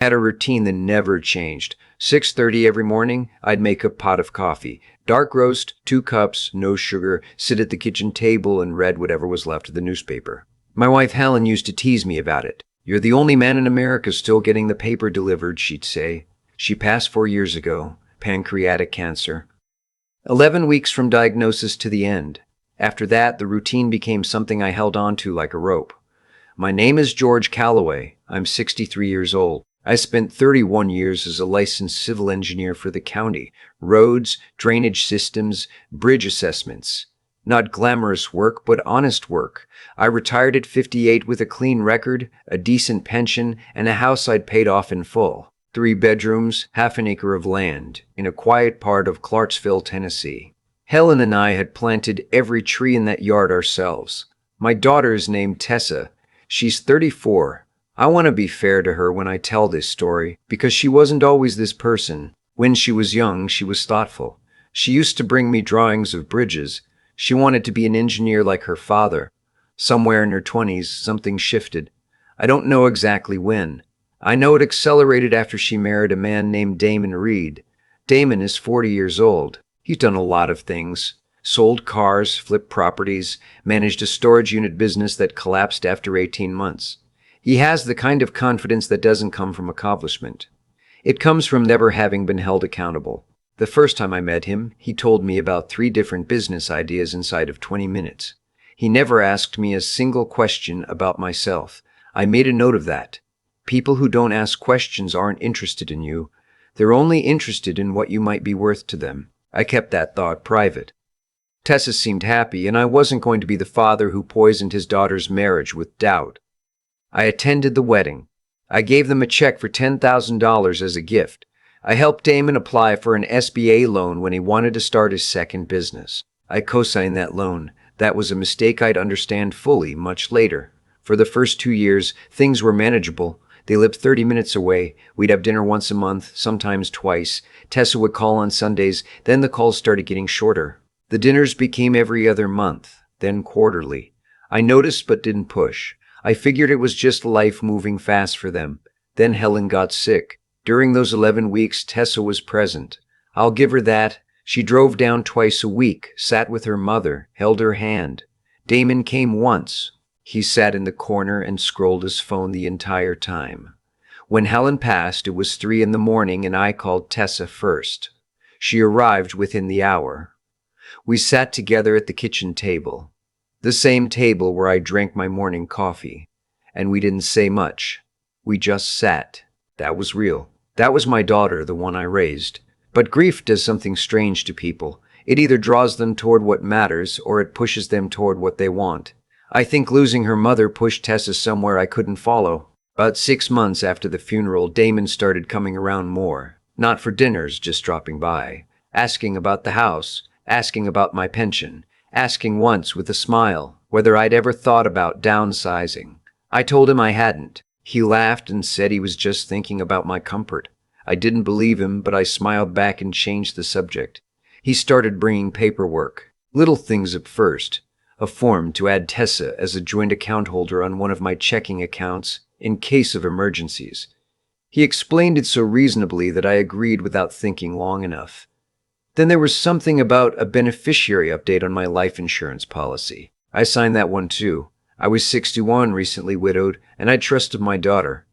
Had a routine that never changed. 6:30 every morning, I'd make a pot of coffee. Dark roast, 2 cups, no sugar, sit at the kitchen table and read whatever was left of the newspaper. My wife Helen used to tease me about it. "You're the only man in America still getting the paper delivered," she'd say. She passed 4 years ago, pancreatic cancer. 11 weeks from diagnosis to the end. After that, the routine became something I held on to like a rope. My name is George Calloway. I'm 63 years old. I spent 31 years as a licensed civil engineer for the county. Roads, drainage systems, bridge assessments. Not glamorous work, but honest work. I retired at 58 with a clean record, a decent pension, and a house I'd paid off in full. 3 bedrooms, half an acre of land, in a quiet part of Clarksville, Tennessee. Helen and I had planted every tree in that yard ourselves. My daughter is named Tessa. She's 34. I want to be fair to her when I tell this story, because she wasn't always this person. When she was young, she was thoughtful. She used to bring me drawings of bridges. She wanted to be an engineer like her father. Somewhere in her 20s, something shifted. I don't know exactly when. I know it accelerated after she married a man named Damon Reed. Damon is 40 years old. He's done a lot of things. Sold cars, flipped properties, managed a storage unit business that collapsed after 18 months. He has the kind of confidence that doesn't come from accomplishment. It comes from never having been held accountable. The first time I met him, he told me about 3 different business ideas inside of 20 minutes. He never asked me a single question about myself. I made a note of that. People who don't ask questions aren't interested in you. They're only interested in what you might be worth to them. I kept that thought private. Tessa seemed happy, and I wasn't going to be the father who poisoned his daughter's marriage with doubt. I attended the wedding. I gave them a check for $10,000 as a gift. I helped Damon apply for an SBA loan when he wanted to start his second business. I co-signed that loan. That was a mistake I'd understand fully much later. For the first 2 years, things were manageable. They lived 30 minutes away. We'd have dinner once a month, sometimes twice. Tessa would call on Sundays, then the calls started getting shorter. The dinners became every other month, then quarterly. I noticed but didn't push. I figured it was just life moving fast for them. Then Helen got sick. During those 11 weeks, Tessa was present. I'll give her that. She drove down twice a week, sat with her mother, held her hand. Damon came once. He sat in the corner and scrolled his phone the entire time. When Helen passed, it was 3 in the morning and I called Tessa first. She arrived within the hour. We sat together at the kitchen table. The same table where I drank my morning coffee. And we didn't say much. We just sat. That was real. That was my daughter, the one I raised. But grief does something strange to people. It either draws them toward what matters, or it pushes them toward what they want. I think losing her mother pushed Tessa somewhere I couldn't follow. About 6 months after the funeral, Damon started coming around more. Not for dinners, just dropping by. Asking about the house. Asking about my pension. Asking once with a smile whether I'd ever thought about downsizing. I told him I hadn't. He laughed and said he was just thinking about my comfort. I didn't believe him, but I smiled back and changed the subject. He started bringing paperwork. Little things at first. A form to add Tessa as a joint account holder on one of my checking accounts in case of emergencies. He explained it so reasonably that I agreed without thinking long enough. Then there was something about a beneficiary update on my life insurance policy. I signed that one too. I was 61, recently widowed, and I trusted my daughter.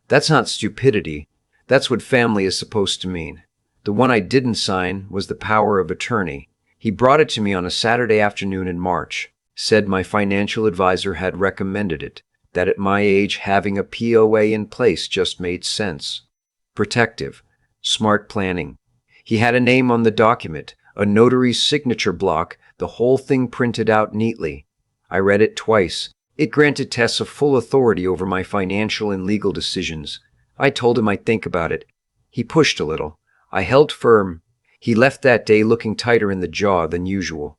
That's not stupidity. That's what family is supposed to mean. The one I didn't sign was the power of attorney. He brought it to me on a Saturday afternoon in March. Said my financial advisor had recommended it, that at my age having a POA in place just made sense. Protective. Smart planning. He had a name on the document, a notary's signature block, the whole thing printed out neatly. I read it twice. It granted Tessa full authority over my financial and legal decisions. I told him I'd think about it. He pushed a little. I held firm. He left that day looking tighter in the jaw than usual.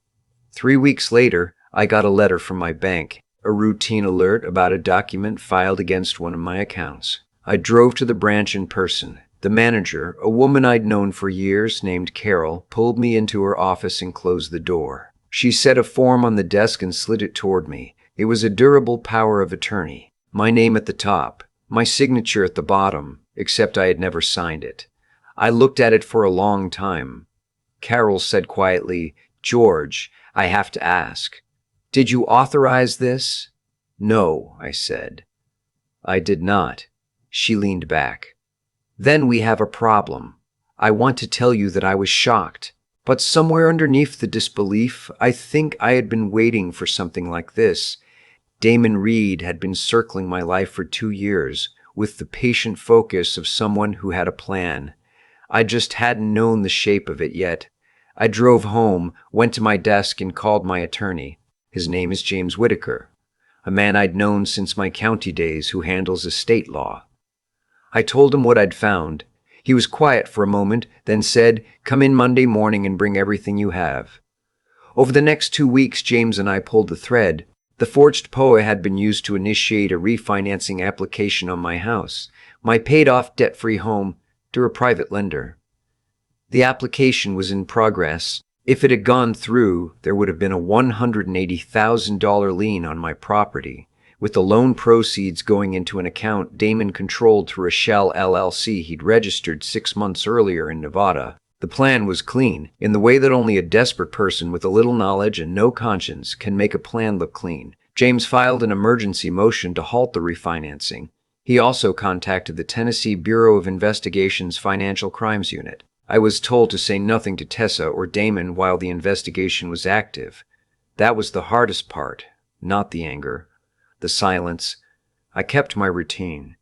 3 weeks later, I got a letter from my bank, a routine alert about a document filed against one of my accounts. I drove to the branch in person. The manager, a woman I'd known for years named Carol, pulled me into her office and closed the door. She set a form on the desk and slid it toward me. It was a durable power of attorney. My name at the top, my signature at the bottom. except I had never signed it. I looked at it for a long time. Carol said quietly, "George, I have to ask. Did you authorize this?" "No," I said. "I did not." She leaned back. "Then we have a problem. I want to tell you that I was shocked. But somewhere underneath the disbelief, I think I had been waiting for something like this. Damon Reed had been circling my life for 2 years, with the patient focus of someone who had a plan. I just hadn't known the shape of it yet. I drove home, went to my desk, and called my attorney. His name is James Whitaker, a man I'd known since my county days who handles estate law. I told him what I'd found. He was quiet for a moment, then said, "Come in Monday morning and bring everything you have." Over the next 2 weeks, James and I pulled the thread. The forged POA had been used to initiate a refinancing application on my house, my paid-off debt-free home, to a private lender. The application was in progress. If it had gone through, there would have been a $180,000 lien on my property, with the loan proceeds going into an account Damon controlled through a shell LLC he'd registered 6 months earlier in Nevada. The plan was clean, in the way that only a desperate person with a little knowledge and no conscience can make a plan look clean. James filed an emergency motion to halt the refinancing. He also contacted the Tennessee Bureau of Investigation's Financial Crimes Unit. I was told to say nothing to Tessa or Damon while the investigation was active. That was the hardest part, not the anger. The silence. I kept my routine.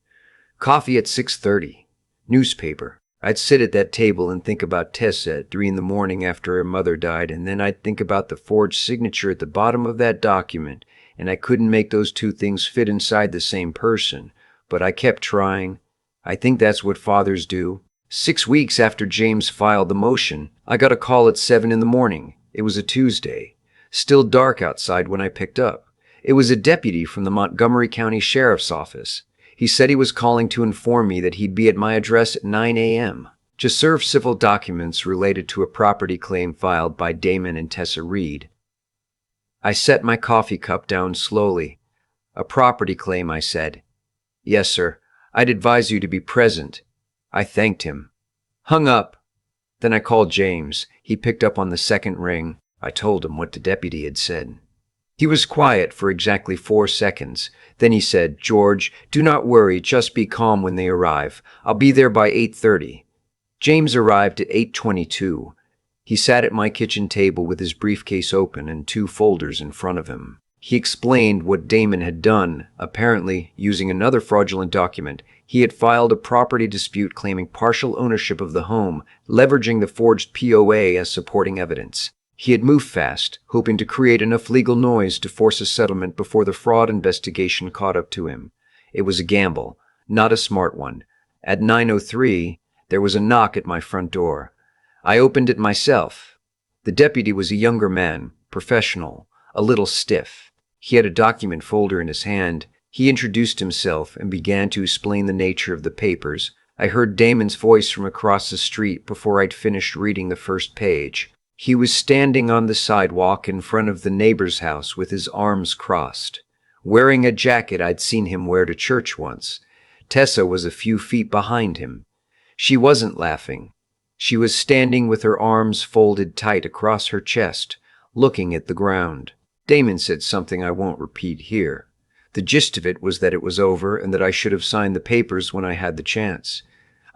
Coffee at 6:30. Newspaper. I'd sit at that table and think about Tessa at 3 in the morning after her mother died, and then I'd think about the forged signature at the bottom of that document, and I couldn't make those two things fit inside the same person. But I kept trying. I think that's what fathers do. 6 weeks after James filed the motion, I got a call at 7 in the morning. It was a Tuesday. Still dark outside when I picked up. It was a deputy from the Montgomery County Sheriff's Office. He said he was calling to inform me that he'd be at my address at 9 a.m. to serve civil documents related to a property claim filed by Damon and Tessa Reed. I set my coffee cup down slowly. "A property claim," I said. "Yes, sir. I'd advise you to be present." I thanked him. Hung up. Then I called James. He picked up on the second ring. I told him what the deputy had said. He was quiet for exactly 4 seconds. Then he said, "George, do not worry, just be calm when they arrive. I'll be there by 8:30. James arrived at 8:22. He sat at my kitchen table with his briefcase open and 2 folders in front of him. He explained what Damon had done. Apparently, using another fraudulent document, he had filed a property dispute claiming partial ownership of the home, leveraging the forged POA as supporting evidence. He had moved fast, hoping to create enough legal noise to force a settlement before the fraud investigation caught up to him. It was a gamble, not a smart one. At 9:03, there was a knock at my front door. I opened it myself. The deputy was a younger man, professional, a little stiff. He had a document folder in his hand. He introduced himself and began to explain the nature of the papers. I heard Damon's voice from across the street before I'd finished reading the first page. He was standing on the sidewalk in front of the neighbor's house with his arms crossed, wearing a jacket I'd seen him wear to church once. Tessa was a few feet behind him. She wasn't laughing. She was standing with her arms folded tight across her chest, looking at the ground. Damon said something I won't repeat here. The gist of it was that it was over and that I should have signed the papers when I had the chance.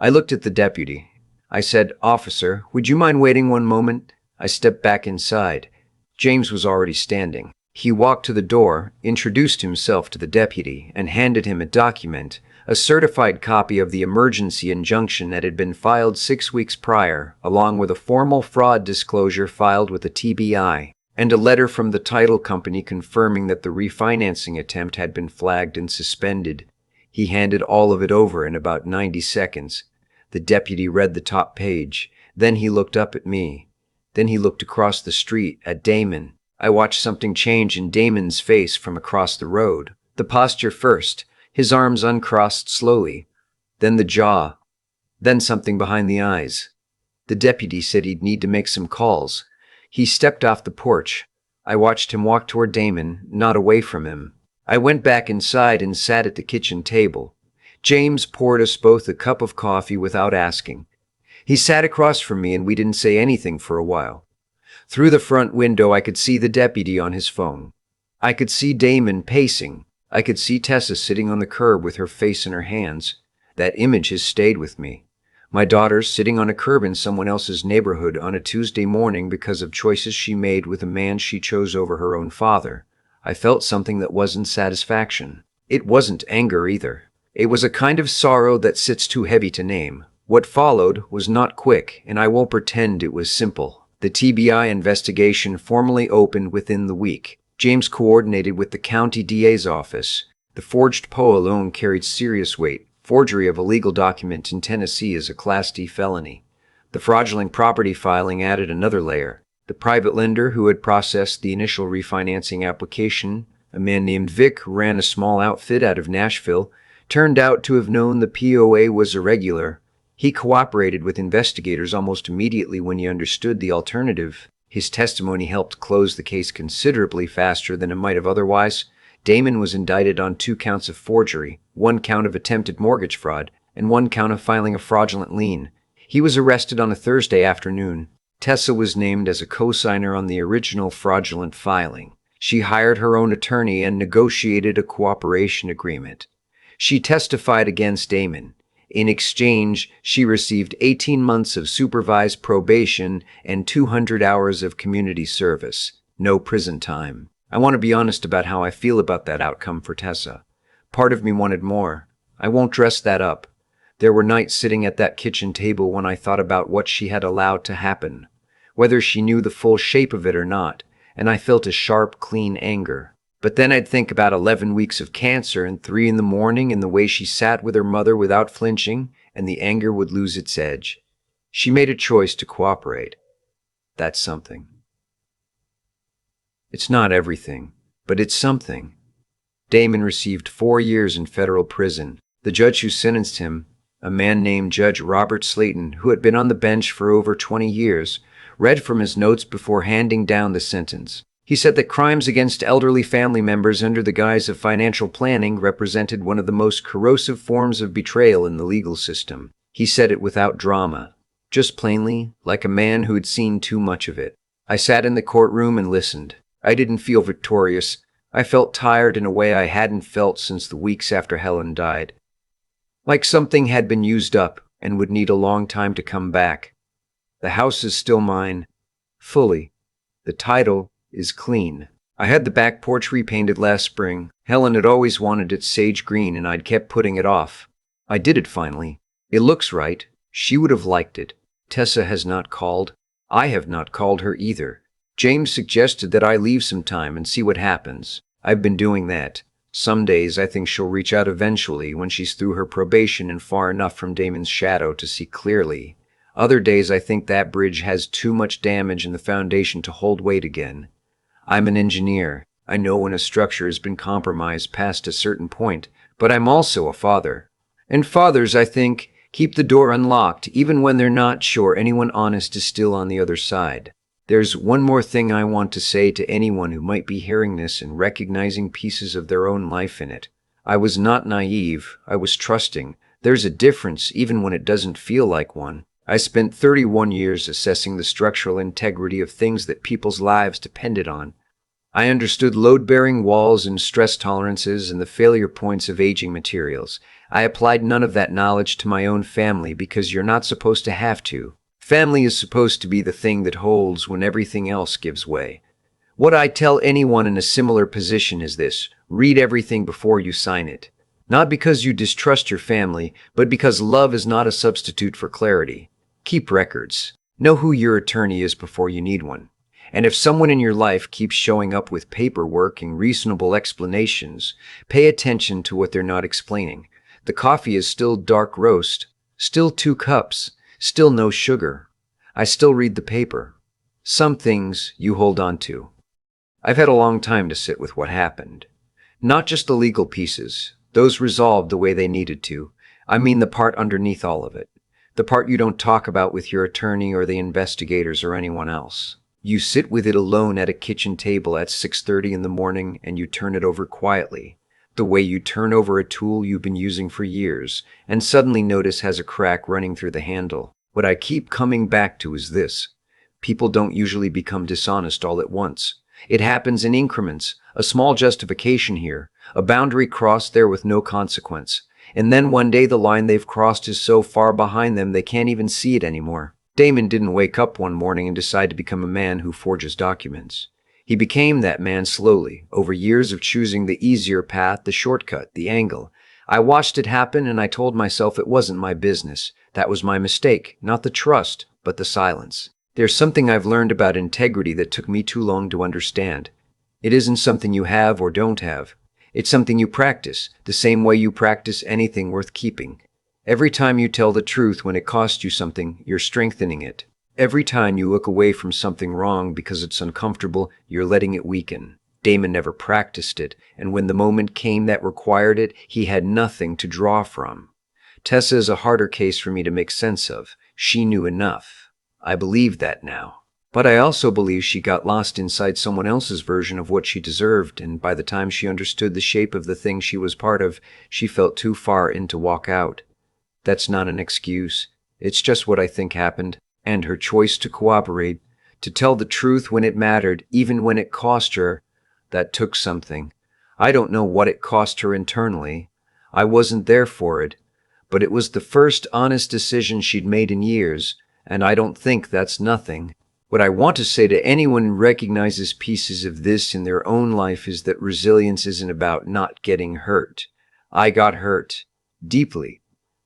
I looked at the deputy. I said, "Officer, would you mind waiting one moment?" I stepped back inside. James was already standing. He walked to the door, introduced himself to the deputy, and handed him a document, a certified copy of the emergency injunction that had been filed 6 weeks prior, along with a formal fraud disclosure filed with the TBI, and a letter from the title company confirming that the refinancing attempt had been flagged and suspended. He handed all of it over in about 90 seconds. The deputy read the top page. Then he looked up at me. Then he looked across the street at Damon. I watched something change in Damon's face from across the road. The posture first, his arms uncrossed slowly. Then the jaw. Then something behind the eyes. The deputy said he'd need to make some calls. He stepped off the porch. I watched him walk toward Damon, not away from him. I went back inside and sat at the kitchen table. James poured us both a cup of coffee without asking. He sat across from me and we didn't say anything for a while. Through the front window, I could see the deputy on his phone. I could see Damon pacing. I could see Tessa sitting on the curb with her face in her hands. That image has stayed with me. My daughter sitting on a curb in someone else's neighborhood on a Tuesday morning because of choices she made with a man she chose over her own father. I felt something that wasn't satisfaction. It wasn't anger either. It was a kind of sorrow that sits too heavy to name. What followed was not quick, and I won't pretend it was simple. The TBI investigation formally opened within the week. James coordinated with the county DA's office. The forged PO alone carried serious weight. Forgery of a legal document in Tennessee is a Class D felony. The fraudulent property filing added another layer. The private lender who had processed the initial refinancing application, a man named Vic who ran a small outfit out of Nashville, turned out to have known the POA was irregular. He cooperated with investigators almost immediately when he understood the alternative. His testimony helped close the case considerably faster than it might have otherwise. Damon was indicted on 2 counts of forgery, 1 count of attempted mortgage fraud, and 1 count of filing a fraudulent lien. He was arrested on a Thursday afternoon. Tessa was named as a co-signer on the original fraudulent filing. She hired her own attorney and negotiated a cooperation agreement. She testified against Damon. In exchange, she received 18 months of supervised probation and 200 hours of community service. No prison time. I want to be honest about how I feel about that outcome for Tessa. Part of me wanted more. I won't dress that up. There were nights sitting at that kitchen table when I thought about what she had allowed to happen, whether she knew the full shape of it or not, and I felt a sharp, clean anger. But then I'd think about 11 weeks of cancer and 3 in the morning and the way she sat with her mother without flinching, and the anger would lose its edge. She made a choice to cooperate. That's something. It's not everything, but it's something. Damon received 4 years in federal prison. The judge who sentenced him, a man named Judge Robert Slayton, who had been on the bench for over 20 years, read from his notes before handing down the sentence. He said that crimes against elderly family members under the guise of financial planning represented one of the most corrosive forms of betrayal in the legal system. He said it without drama, just plainly, like a man who had seen too much of it. I sat in the courtroom and listened. I didn't feel victorious. I felt tired in a way I hadn't felt since the weeks after Helen died. Like something had been used up and would need a long time to come back. The house is still mine, fully. The title is clean. I had the back porch repainted last spring. Helen had always wanted it sage green and I'd kept putting it off. I did it finally. It looks right. She would have liked it. Tessa has not called. I have not called her either. James suggested that I leave some time and see what happens. I've been doing that. Some days I think she'll reach out eventually when she's through her probation and far enough from Damon's shadow to see clearly. Other days I think that bridge has too much damage in the foundation to hold weight again. I'm an engineer. I know when a structure has been compromised past a certain point, but I'm also a father. And fathers, I think, keep the door unlocked even when they're not sure anyone honest is still on the other side. There's one more thing I want to say to anyone who might be hearing this and recognizing pieces of their own life in it. I was not naive. I was trusting. There's a difference even when it doesn't feel like one. I spent 31 years assessing the structural integrity of things that people's lives depended on. I understood load-bearing walls and stress tolerances and the failure points of aging materials. I applied none of that knowledge to my own family because you're not supposed to have to. Family is supposed to be the thing that holds when everything else gives way. What I tell anyone in a similar position is this: read everything before you sign it. Not because you distrust your family, but because love is not a substitute for clarity. Keep records. Know who your attorney is before you need one. And if someone in your life keeps showing up with paperwork and reasonable explanations, pay attention to what they're not explaining. The coffee is still dark roast, still 2 cups, still no sugar. I still read the paper. Some things you hold on to. I've had a long time to sit with what happened. Not just the legal pieces. Those resolved the way they needed to. I mean the part underneath all of it. The part you don't talk about with your attorney or the investigators or anyone else. You sit with it alone at a kitchen table at 6:30 in the morning and you turn it over quietly. The way you turn over a tool you've been using for years and suddenly notice has a crack running through the handle. What I keep coming back to is this. People don't usually become dishonest all at once. It happens in increments, a small justification here, a boundary crossed there with no consequence. And then one day the line they've crossed is so far behind them they can't even see it anymore. Damon didn't wake up one morning and decide to become a man who forges documents. He became that man slowly, over years of choosing the easier path, the shortcut, the angle. I watched it happen and I told myself it wasn't my business. That was my mistake, not the trust, but the silence. There's something I've learned about integrity that took me too long to understand. It isn't something you have or don't have. It's something you practice, the same way you practice anything worth keeping. Every time you tell the truth when it costs you something, you're strengthening it. Every time you look away from something wrong because it's uncomfortable, you're letting it weaken. Damon never practiced it, and when the moment came that required it, he had nothing to draw from. Tessa is a harder case for me to make sense of. She knew enough. I believe that now. But I also believe she got lost inside someone else's version of what she deserved, and by the time she understood the shape of the thing she was part of, she felt too far in to walk out. That's not an excuse. It's just what I think happened, and her choice to cooperate, to tell the truth when it mattered, even when it cost her, that took something. I don't know what it cost her internally. I wasn't there for it, but it was the first honest decision she'd made in years, and I don't think that's nothing. What I want to say to anyone who recognizes pieces of this in their own life is that resilience isn't about not getting hurt. I got hurt. Deeply.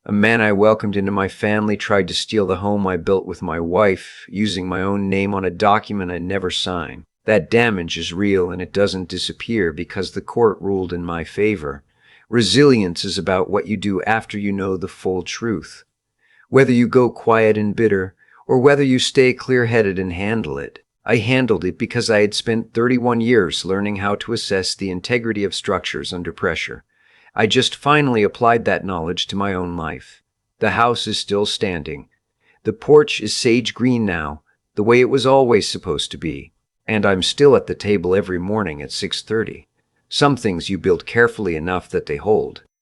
A man I welcomed into my family tried to steal the home I built with my wife, using my own name on a document I'd never signed. That damage is real and it doesn't disappear because the court ruled in my favor. Resilience is about what you do after you know the full truth. Whether you go quiet and bitter, or whether you stay clear-headed and handle it. I handled it because I had spent 31 years learning how to assess the integrity of structures under pressure. I just finally applied that knowledge to my own life. The house is still standing. The porch is sage green now, the way it was always supposed to be. And I'm still at the table every morning at 6:30. Some things you build carefully enough that they hold.